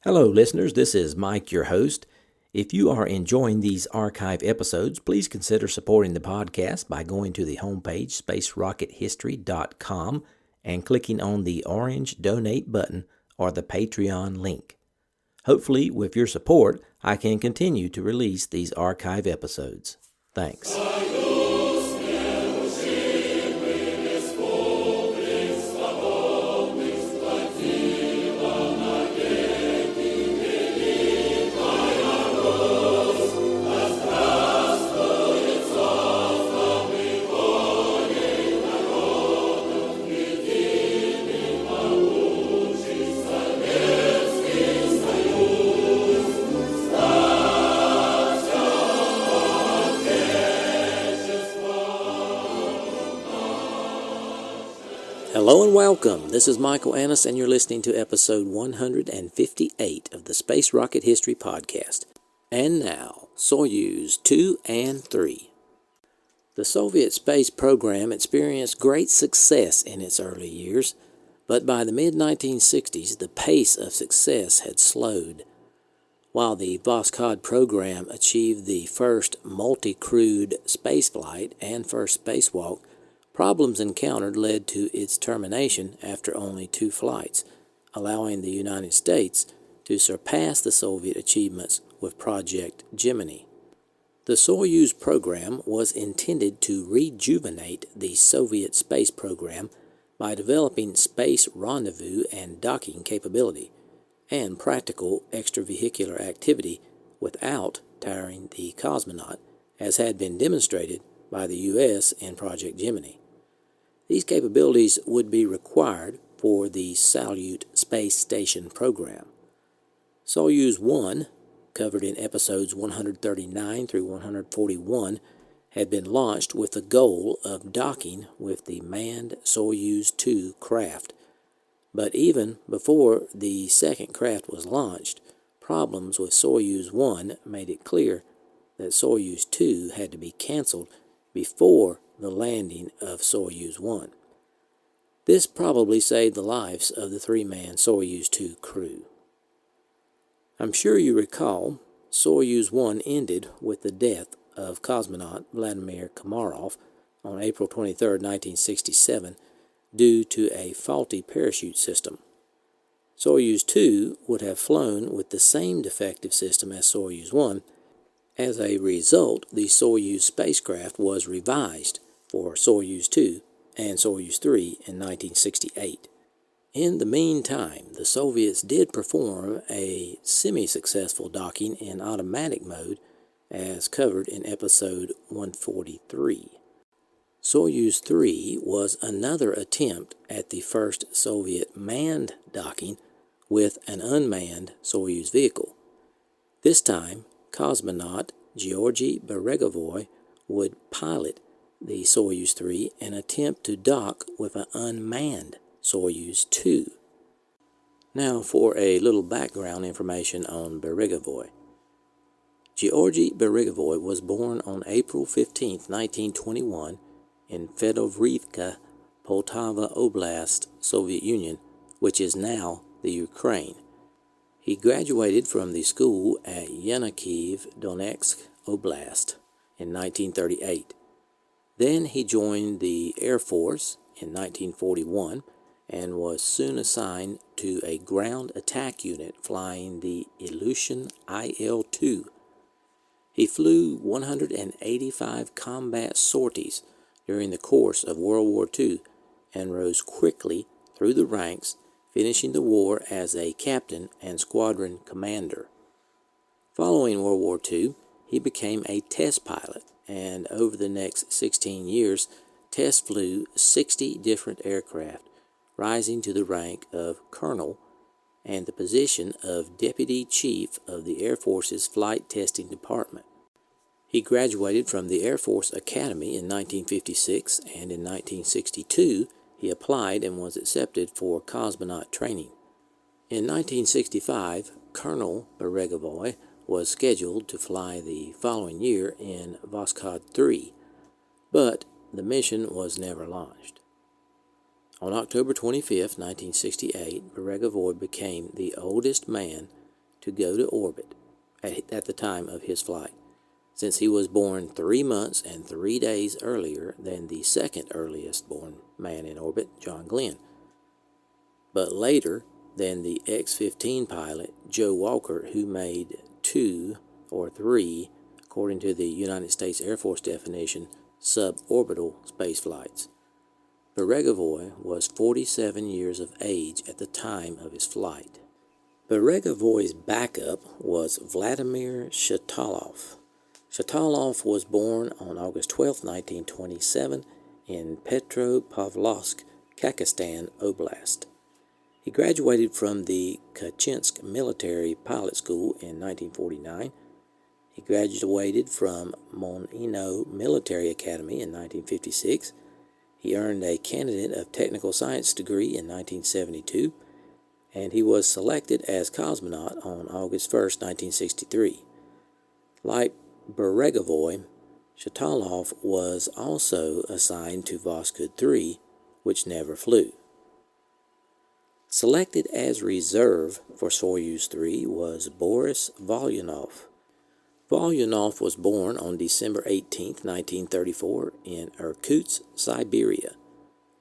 Hello, listeners. This is Mike, your host. If you are enjoying these archive episodes, please consider supporting the podcast by going to the homepage, spacerockethistory.com, and clicking on the orange donate button or the Patreon link. Hopefully, with your support, I can continue to release these archive episodes. Thanks. Hello and welcome. This is Michael Annis, and you're listening to episode 158 of the Space Rocket History Podcast. And now, Soyuz 2 and 3. The Soviet space program experienced great success in its early years, but by the mid-1960s, the pace of success had slowed. While the Voskhod program achieved the first multi-crewed spaceflight and first spacewalk, problems encountered led to its termination after only 2 flights, allowing the United States to surpass the Soviet achievements with Project Gemini. The Soyuz program was intended to rejuvenate the Soviet space program by developing space rendezvous and docking capability and practical extravehicular activity without tiring the cosmonaut, as had been demonstrated by the U.S. in Project Gemini. These capabilities would be required for the Salyut space station program. Soyuz 1, covered in episodes 139 through 141, had been launched with the goal of docking with the manned Soyuz 2 craft. But even before the second craft was launched, problems with Soyuz 1 made it clear that Soyuz 2 had to be canceled before the landing of Soyuz 1. This probably saved the lives of the 3-man Soyuz 2 crew. I'm sure you recall Soyuz 1 ended with the death of cosmonaut Vladimir Komarov on April 23, 1967, due to a faulty parachute system. Soyuz 2 would have flown with the same defective system as Soyuz 1. As a result, the Soyuz spacecraft was revised for Soyuz 2 and Soyuz 3 in 1968. In the meantime, the Soviets did perform a semi-successful docking in automatic mode, as covered in episode 143. Soyuz 3 was another attempt at the first Soviet manned docking with an unmanned Soyuz vehicle. This time, cosmonaut Georgy Beregovoy would pilot the Soyuz 3 and attempt to dock with an unmanned Soyuz 2. Now for a little background information on Beregovoy. Georgy Beregovoy was born on April 15, 1921 in Fedorivka, Poltava Oblast, Soviet Union, which is now the Ukraine. He graduated from the school at Yankiv, Donetsk Oblast in 1938. Then he joined the Air Force in 1941 and was soon assigned to a ground attack unit flying the Ilyushin IL-2. He flew 185 combat sorties during the course of World War II and rose quickly through the ranks, finishing the war as a captain and squadron commander. Following World War II, he became a test pilot, and over the next 16 years, test flew 60 different aircraft, rising to the rank of colonel and the position of Deputy Chief of the Air Force's Flight Testing Department. He graduated from the Air Force Academy in 1956, and in 1962 he applied and was accepted for cosmonaut training. In 1965, Colonel Beregovoy was scheduled to fly the following year in Voskhod 3, but the mission was never launched. On October 25, 1968, Beregovoy became the oldest man to go to orbit at the time of his flight, since he was born 3 months and 3 days earlier than the second earliest born man in orbit, John Glenn, but later than the X-15 pilot, Joe Walker, who made 2 or 3, according to the United States Air Force definition, suborbital space flights. Beregevoy was 47 years of age at the time of his flight. Beregevoy's backup was Vladimir Shatalov. Shatalov was born on August 12, 1927, in Petropavlovsk, Kakistan Oblast. He graduated from the Kachinsk Military Pilot School in 1949. He graduated from Monino Military Academy in 1956. He earned a Candidate of Technical Science degree in 1972, and he was selected as cosmonaut on August 1, 1963. Like Beregevoy, Shatalov was also assigned to Voskhod 3, which never flew. Selected as reserve for Soyuz 3 was Boris Volyanov. Volyanov was born on December 18, 1934, in Irkutsk, Siberia,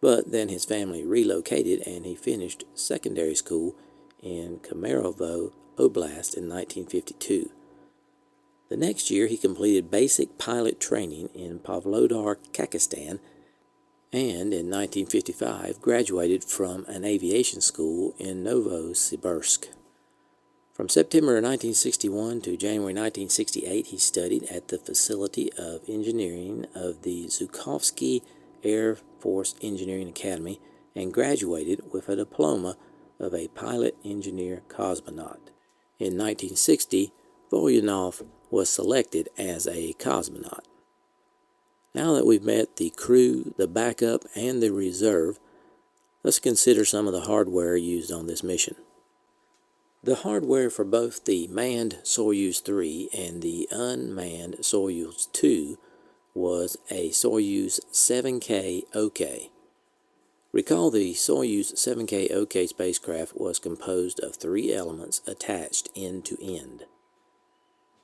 but then his family relocated and he finished secondary school in Kemerovo Oblast in 1952. The next year he completed basic pilot training in Pavlodar, Kakistan, and in 1955 graduated from an aviation school in Novosibirsk. From September 1961 to January 1968, he studied at the Facility of Engineering of the Zhukovsky Air Force Engineering Academy and graduated with a diploma of a pilot engineer cosmonaut. In 1960, Volyanov was selected as a cosmonaut. Now that we've met the crew, the backup, and the reserve, let's consider some of the hardware used on this mission. The hardware for both the manned Soyuz 3 and the unmanned Soyuz 2 was a Soyuz 7K OK. Recall the Soyuz 7K OK spacecraft was composed of 3 elements attached end to end: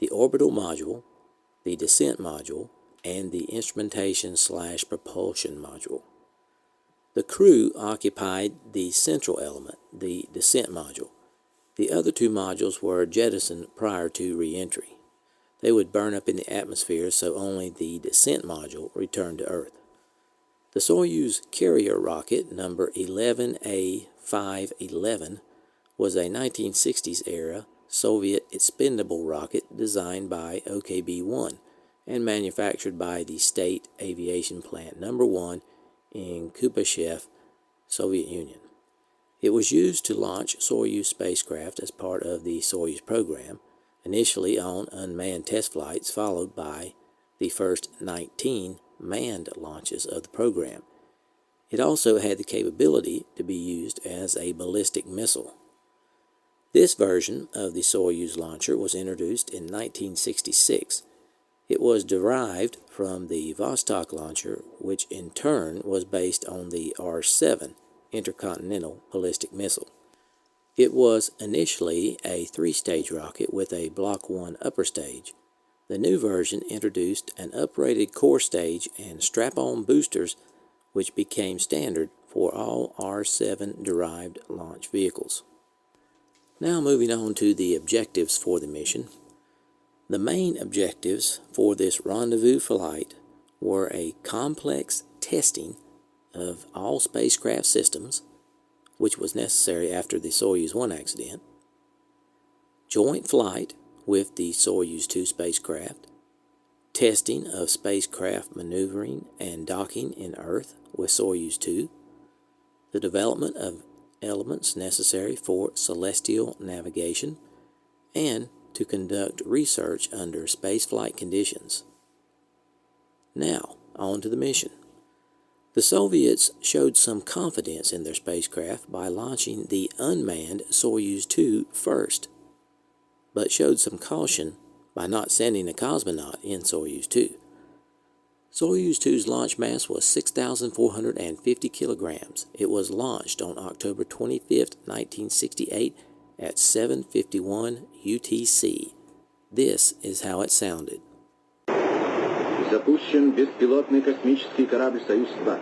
the orbital module, the descent module, and the instrumentation/propulsion module. The crew occupied the central element, the descent module. The other 2 modules were jettisoned prior to re-entry. They would burn up in the atmosphere, so only the descent module returned to Earth. The Soyuz carrier rocket number 11A511 was a 1960s-era Soviet expendable rocket designed by OKB-1 and manufactured by the State Aviation Plant No. 1 in Kuyabyshev, Soviet Union. It was used to launch Soyuz spacecraft as part of the Soyuz program, initially on unmanned test flights, followed by the first 19 manned launches of the program. It also had the capability to be used as a ballistic missile. This version of the Soyuz launcher was introduced in 1966. It was derived from the Vostok launcher, which in turn was based on the R-7 intercontinental ballistic missile. It was initially a 3-stage rocket with a Block 1 upper stage. The new version introduced an uprated core stage and strap-on boosters, which became standard for all R-7-derived launch vehicles. Now moving on to the objectives for the mission. The main objectives for this rendezvous flight were a complex testing of all spacecraft systems, which was necessary after the Soyuz 1 accident, joint flight with the Soyuz 2 spacecraft, testing of spacecraft maneuvering and docking in Earth with Soyuz 2, the development of elements necessary for celestial navigation, and to conduct research under spaceflight conditions. Now, on to the mission. The Soviets showed some confidence in their spacecraft by launching the unmanned Soyuz 2 first, but showed some caution by not sending a cosmonaut in Soyuz 2. Soyuz 2's launch mass was 6,450 kilograms. It was launched on October 25, 1968, at 7:51 UTC. This is how it sounded. Запущен беспилотный космический корабль «Союз-2».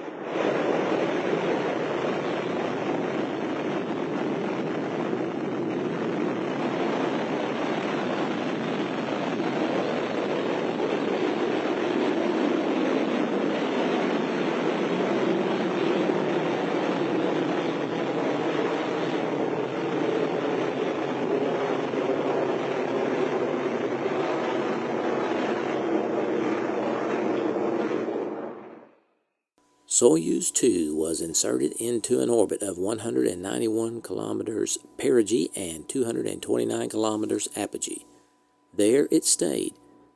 Soyuz 2 was inserted into an orbit of 191 kilometers perigee and 229 kilometers apogee. There it stayed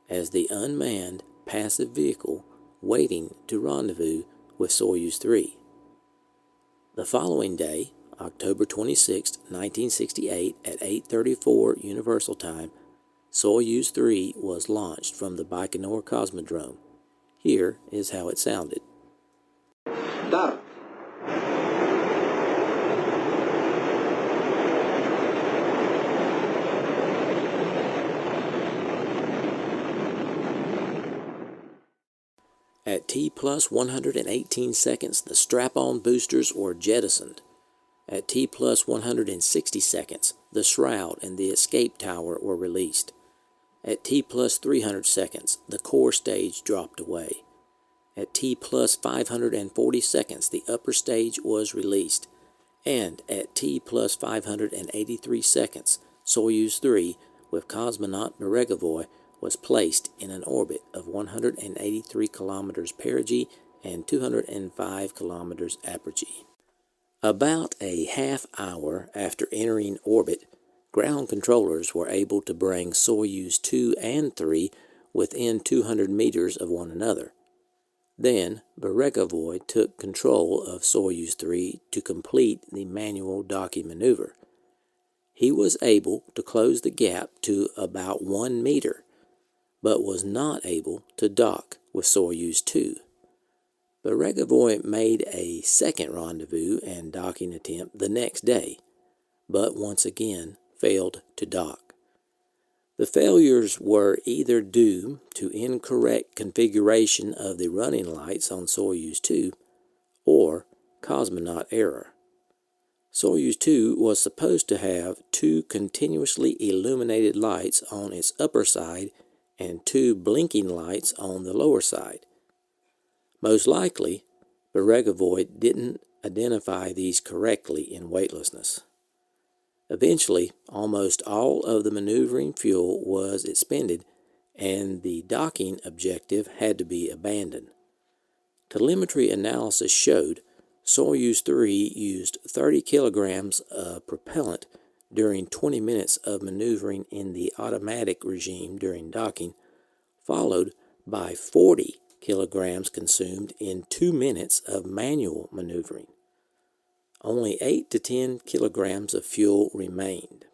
as the unmanned passive vehicle waiting to rendezvous with Soyuz 3. The following day, October 26, 1968 at 8:34 Universal Time, Soyuz 3 was launched from the Baikonur Cosmodrome. Here is how it sounded. Start! At T plus 118 seconds, the strap-on boosters were jettisoned. At T plus 160 seconds, the shroud and the escape tower were released. At T plus 300 seconds, the core stage dropped away. At T plus 540 seconds, the upper stage was released. And at T plus 583 seconds, Soyuz 3 with cosmonaut Beregovoy was placed in an orbit of 183 kilometers perigee and 205 kilometers apogee. About a half hour after entering orbit, ground controllers were able to bring Soyuz 2 and 3 within 200 meters of one another. Then, Beregovoy took control of Soyuz 3 to complete the manual docking maneuver. He was able to close the gap to about 1 meter, but was not able to dock with Soyuz 2. Beregovoy made a second rendezvous and docking attempt the next day, but once again failed to dock. The failures were either due to incorrect configuration of the running lights on Soyuz 2 or cosmonaut error. Soyuz 2 was supposed to have 2 continuously illuminated lights on its upper side and 2 blinking lights on the lower side. Most likely, Beregovoy didn't identify these correctly in weightlessness. Eventually, almost all of the maneuvering fuel was expended, and the docking objective had to be abandoned. Telemetry analysis showed Soyuz 3 used 30 kilograms of propellant during 20 minutes of maneuvering in the automatic regime during docking, followed by 40 kilograms consumed in 2 minutes of manual maneuvering. Only 8 to 10 kilograms of fuel remained.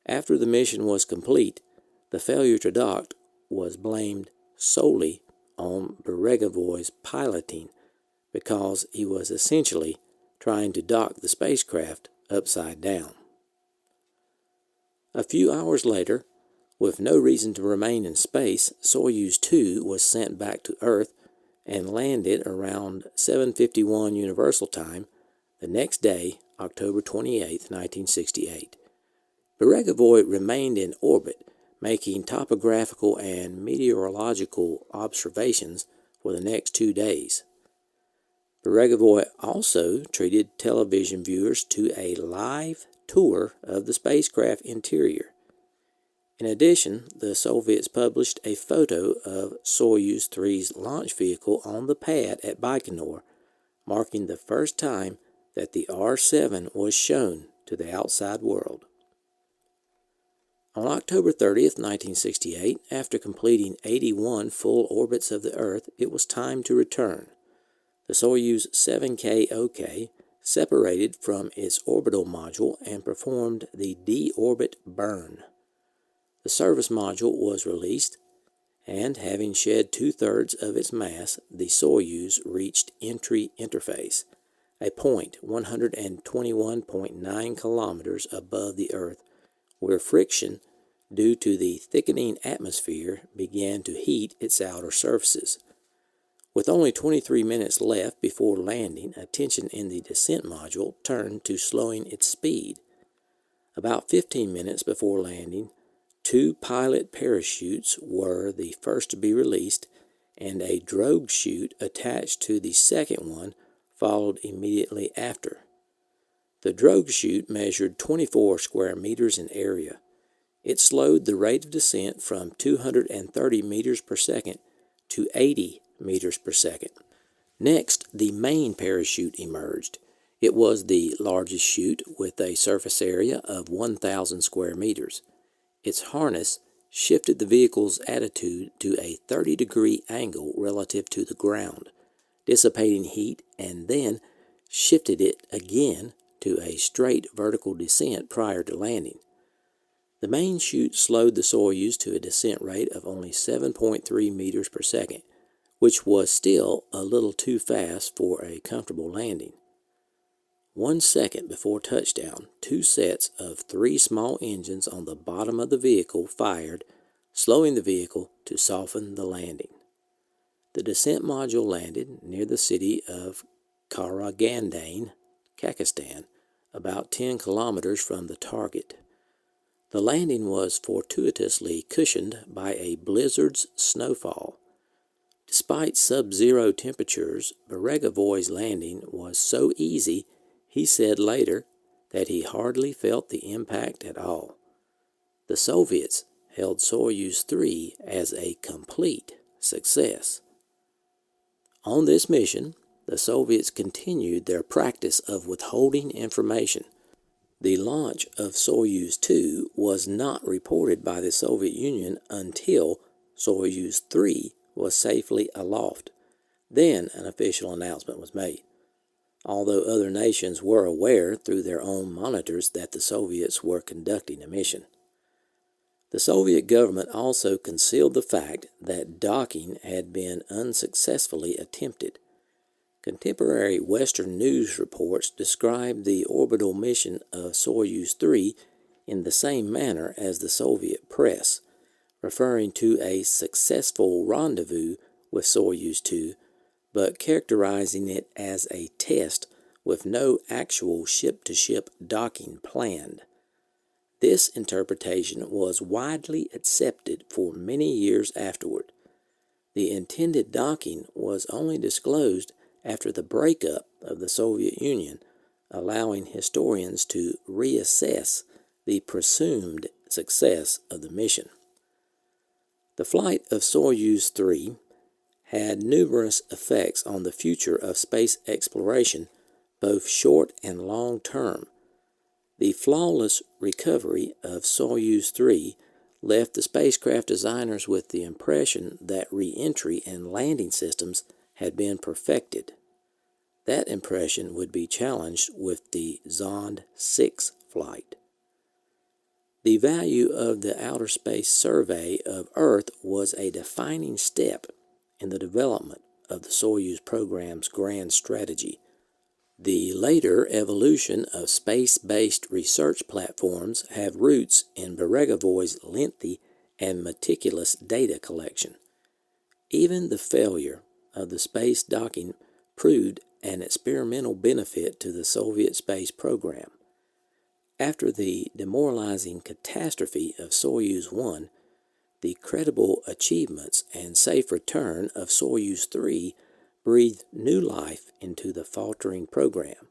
After the mission was complete, the failure to dock was blamed solely on Beregovoy's piloting because he was essentially trying to dock the spacecraft upside down. A few hours later, with no reason to remain in space, Soyuz 2 was sent back to Earth and landed around 7:51 Universal Time the next day, October 28, 1968. Beregovoy remained in orbit, making topographical and meteorological observations for the next 2 days. Beregovoy also treated television viewers to a live tour of the spacecraft interior. In addition, the Soviets published a photo of Soyuz 3's launch vehicle on the pad at Baikonur, marking the first time that the R-7 was shown to the outside world. On October 30th, 1968, after completing 81 full orbits of the Earth, it was time to return. The Soyuz 7K OK separated from its orbital module and performed the deorbit burn. The service module was released, and having shed 2/3 of its mass, the Soyuz reached entry interface. a point 121.9 kilometers above the Earth, where friction, due to the thickening atmosphere, began to heat its outer surfaces. With only 23 minutes left before landing, attention in the descent module turned to slowing its speed. About 15 minutes before landing, 2 pilot parachutes were the first to be released, and a drogue chute attached to the second one followed immediately after. The drogue chute measured 24 square meters in area. It slowed the rate of descent from 230 meters per second to 80 meters per second. Next, the main parachute emerged. It was the largest chute with a surface area of 1,000 square meters. Its harness shifted the vehicle's attitude to a 30-degree angle relative to the ground, dissipating heat, and then shifted it again to a straight vertical descent prior to landing. The main chute slowed the Soyuz to a descent rate of only 7.3 meters per second, which was still a little too fast for a comfortable landing. 1 second before touchdown, 2 sets of 3 small engines on the bottom of the vehicle fired, slowing the vehicle to soften the landing. The descent module landed near the city of Karagandane, Pakistan, about 10 kilometers from the target. The landing was fortuitously cushioned by a blizzard's snowfall. Despite sub-zero temperatures, Beregovoy's landing was so easy, he said later, that he hardly felt the impact at all. The Soviets held Soyuz 3 as a complete success. On this mission, the Soviets continued their practice of withholding information. The launch of Soyuz 2 was not reported by the Soviet Union until Soyuz 3 was safely aloft. Then an official announcement was made. Although other nations were aware through their own monitors that the Soviets were conducting a mission. The Soviet government also concealed the fact that docking had been unsuccessfully attempted. Contemporary Western news reports described the orbital mission of Soyuz 3 in the same manner as the Soviet press, referring to a successful rendezvous with Soyuz 2, but characterizing it as a test with no actual ship-to-ship docking planned. This interpretation was widely accepted for many years afterward. The intended docking was only disclosed after the breakup of the Soviet Union, allowing historians to reassess the presumed success of the mission. The flight of Soyuz 3 had numerous effects on the future of space exploration, both short and long term. The flawless recovery of Soyuz 3 left the spacecraft designers with the impression that re-entry and landing systems had been perfected. That impression would be challenged with the Zond 6 flight. The value of the Outer Space Survey of Earth was a defining step in the development of the Soyuz program's grand strategy. The later evolution of space-based research platforms have roots in Beregovoy's lengthy and meticulous data collection. Even the failure of the space docking proved an experimental benefit to the Soviet space program. After the demoralizing catastrophe of Soyuz 1, the credible achievements and safe return of Soyuz 3 breathed new life into the faltering program.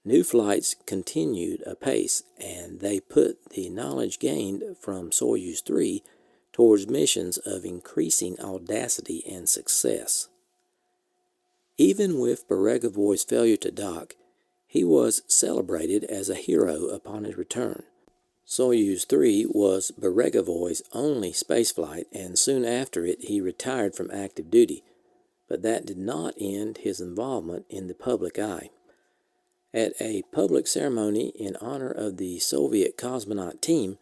New flights continued apace, and they put the knowledge gained from Soyuz 3 towards missions of increasing audacity and success. Even with Beregovoy's failure to dock, he was celebrated as a hero upon his return. Soyuz 3 was Beregovoy's only spaceflight, and soon after it he retired from active duty, but that did not end his involvement in the public eye. At a public ceremony in honor of the Soviet cosmonaut team,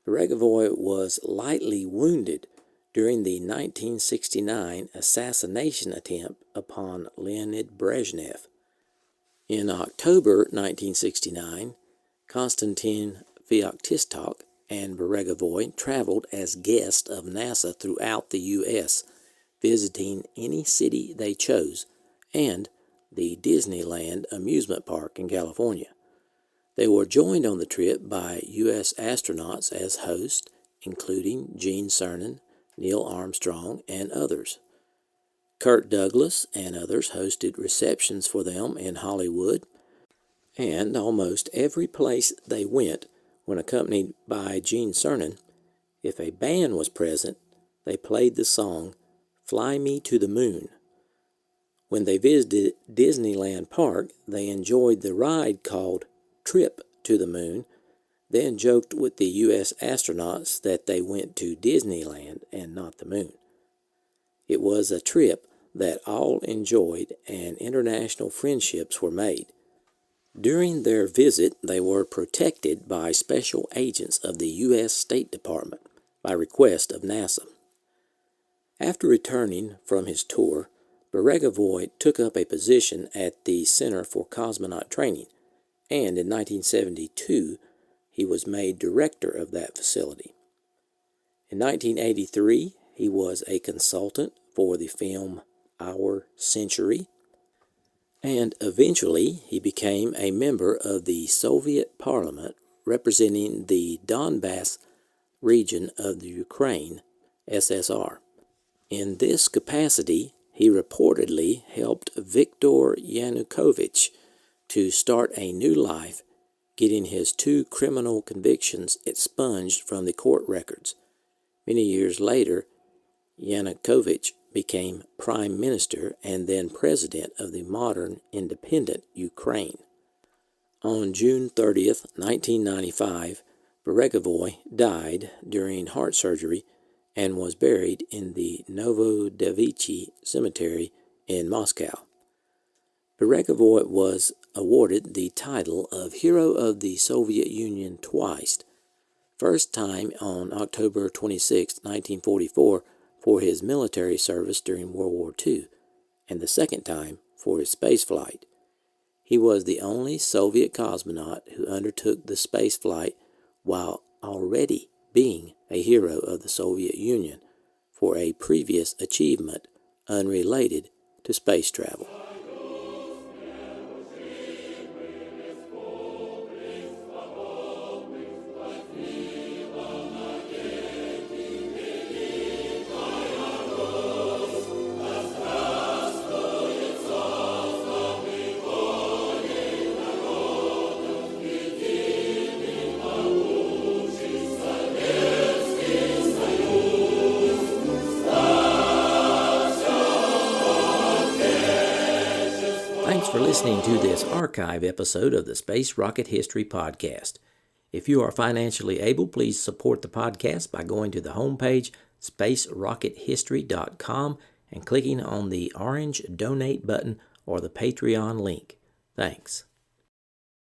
Beregovoy was lightly wounded during the 1969 assassination attempt upon Leonid Brezhnev. In October 1969, Konstantin Feoktistok and Beregevoy traveled as guests of NASA throughout the U.S., visiting any city they chose, and the Disneyland amusement park in California. They were joined on the trip by U.S. astronauts as hosts, including Gene Cernan, Neil Armstrong, and others. Kirk Douglas and others hosted receptions for them in Hollywood, and almost every place they went, when accompanied by Gene Cernan, if a band was present, they played the song "Fly Me to the Moon." When they visited Disneyland Park, they enjoyed the ride called Trip to the Moon, then joked with the U.S. astronauts that they went to Disneyland and not the moon. It was a trip that all enjoyed, and international friendships were made. During their visit, they were protected by special agents of the U.S. State Department by request of NASA. After returning from his tour, Beregevoy took up a position at the Center for Cosmonaut Training, and in 1972, he was made director of that facility. In 1983, he was a consultant for the film Our Century, and eventually he became a member of the Soviet Parliament representing the Donbass region of the Ukraine, SSR. In this capacity, he reportedly helped Viktor Yanukovych to start a new life, getting his 2 criminal convictions expunged from the court records. Many years later, Yanukovych became prime minister and then president of the modern independent Ukraine. On June 30th, 1995, Beregevoy died during heart surgery and was buried in the Novodevichy Cemetery in Moscow. Beregevoy was awarded the title of Hero of the Soviet Union twice, first time on October 26, 1944, for his military service during World War II, and the second time for his spaceflight. He was the only Soviet cosmonaut who undertook the spaceflight while already being a hero of the Soviet Union for a previous achievement unrelated to space travel. Thanks for listening to this archive episode of the Space Rocket History Podcast. If you are financially able, please support the podcast by going to the homepage, spacerockethistory.com, and clicking on the orange donate button or the Patreon link. Thanks.